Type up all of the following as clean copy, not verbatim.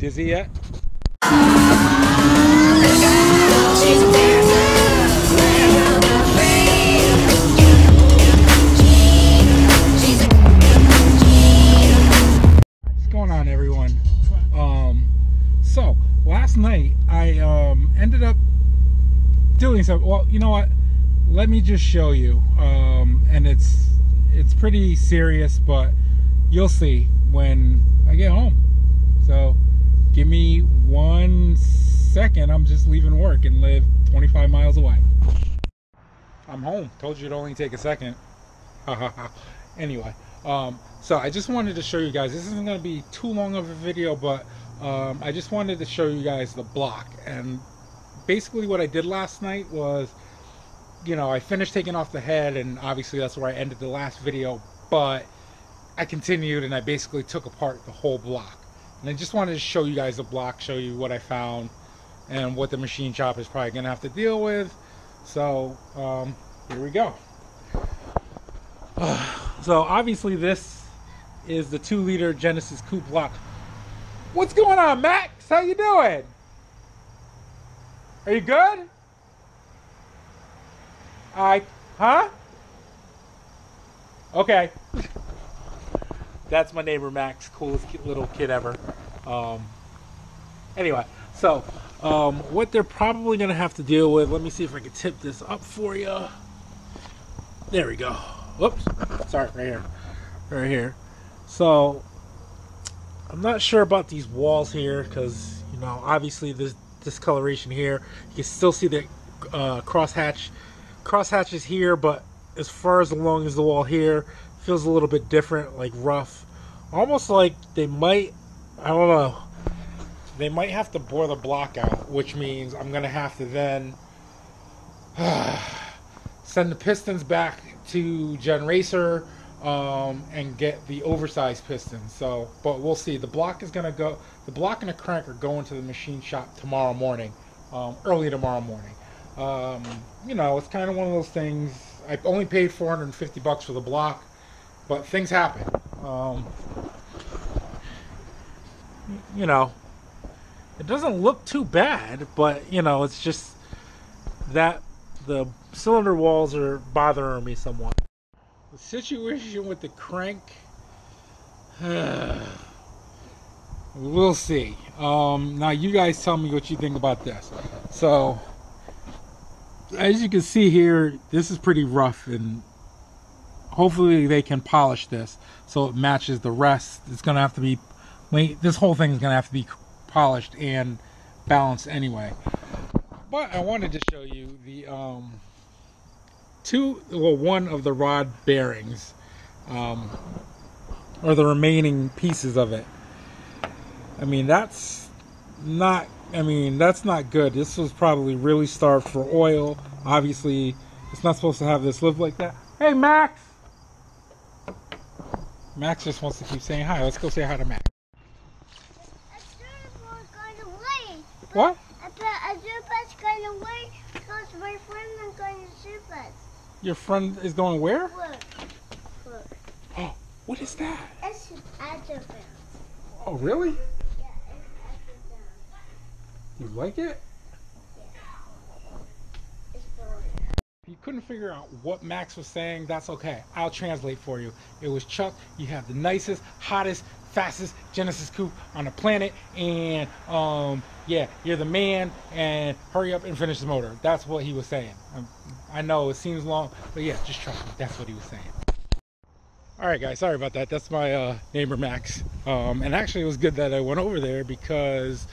dizzy yet? What's going on, everyone? So last night I ended up doing something. Well, you know what? Let me just show you. And it's pretty serious, but you'll see when I get home. So give me 1 second. I'm just leaving work and live 25 miles away. I'm home. Told you it'd only take a second. Anyway, so I just wanted to show you guys. This isn't going to be too long of a video, but I just wanted to show you guys the block. And basically what I did last night was, you know, I finished taking off the head, and obviously that's where I ended the last video, but I continued and I basically took apart the whole block. And I just wanted to show you guys the block, show you what I found and what the machine shop is probably gonna have to deal with. So here we go. So obviously this is the 2-liter Genesis Coupe block. What's going on, Max? How you doing? Are you good? Huh? Okay. That's my neighbor Max, coolest little kid ever. Anyway, so what they're probably gonna have to deal with, let me see if I can tip this up for you. There we go. Whoops, sorry, right here. So I'm not sure about these walls here, because you know, obviously this discoloration here, you can still see the crosshatches here, but as far as along as the wall here, feels a little bit different, like rough, almost like they might, I don't know, they might have to bore the block out, which means I'm gonna have to then send the pistons back to Gen Racer and get the oversized pistons. So, but we'll see. The block is gonna go, the block and the crank are going to the machine shop tomorrow morning, early tomorrow morning. You know, it's kind of one of those things. I only paid $450 for the block, but things happen. You know, it doesn't look too bad, but you know, it's just that the cylinder walls are bothering me somewhat. The situation with the crank, we'll see. Now you guys tell me what you think about this. So as you can see here, this is pretty rough, and hopefully they can polish this so it matches the rest. It's gonna have to be, this whole thing is gonna have to be polished and balanced anyway. But I wanted to show you the one of the rod bearings, or the remaining pieces of it. I mean, that's not good. This was probably really starved for oil. Obviously, it's not supposed to have this live like that. Hey, Max! Max just wants to keep saying hi. Let's go say hi to Max. What? I was going away because my friend is going to shoot us. Your friend is going where? Look. Oh, what is that? It's Advent. Oh, really? Yeah, it's Advent. You like it? Yeah. It's boring. If you couldn't figure out what Max was saying, that's okay. I'll translate for you. It was, Chuck, you have the nicest, hottest, fastest Genesis Coupe on the planet, and yeah, you're the man, and hurry up and finish the motor. That's what he was saying. I know it seems long, but yeah, just trust me. That's what he was saying. All right, guys, sorry about that. That's my neighbor Max. And actually, it was good that I went over there, because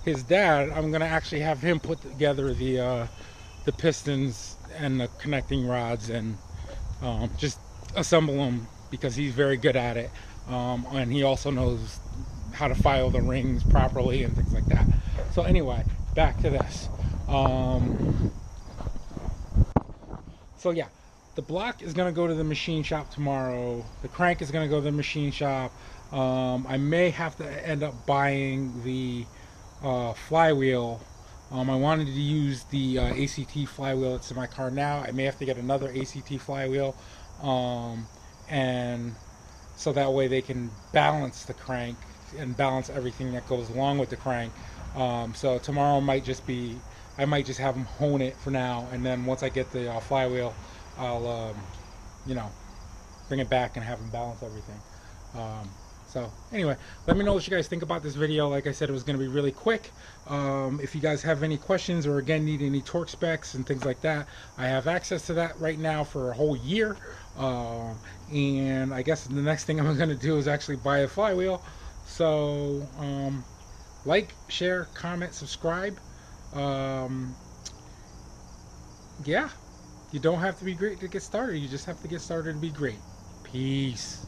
his dad, I'm gonna actually have him put together the pistons and the connecting rods, and just assemble them, because he's very good at it. And he also knows how to file the rings properly and things like that. So anyway, back to this. So yeah, the block is going to go to the machine shop tomorrow. The crank is going to go to the machine shop. I may have to end up buying the flywheel. I wanted to use the ACT flywheel that's in my car now. I may have to get another ACT flywheel, and so that way they can balance the crank and balance everything that goes along with the crank. So tomorrow might just be, I might just have them hone it for now, and then once I get the flywheel, I'll you know, bring it back and have them balance everything. So anyway, let me know what you guys think about this video. Like I said, it was going to be really quick. If you guys have any questions or again need any torque specs and things like that, I have access to that right now for a whole year. And I guess the next thing I'm going to do is actually buy a flywheel. So like, share, comment, subscribe. Yeah, you don't have to be great to get started. You just have to get started to be great. Peace.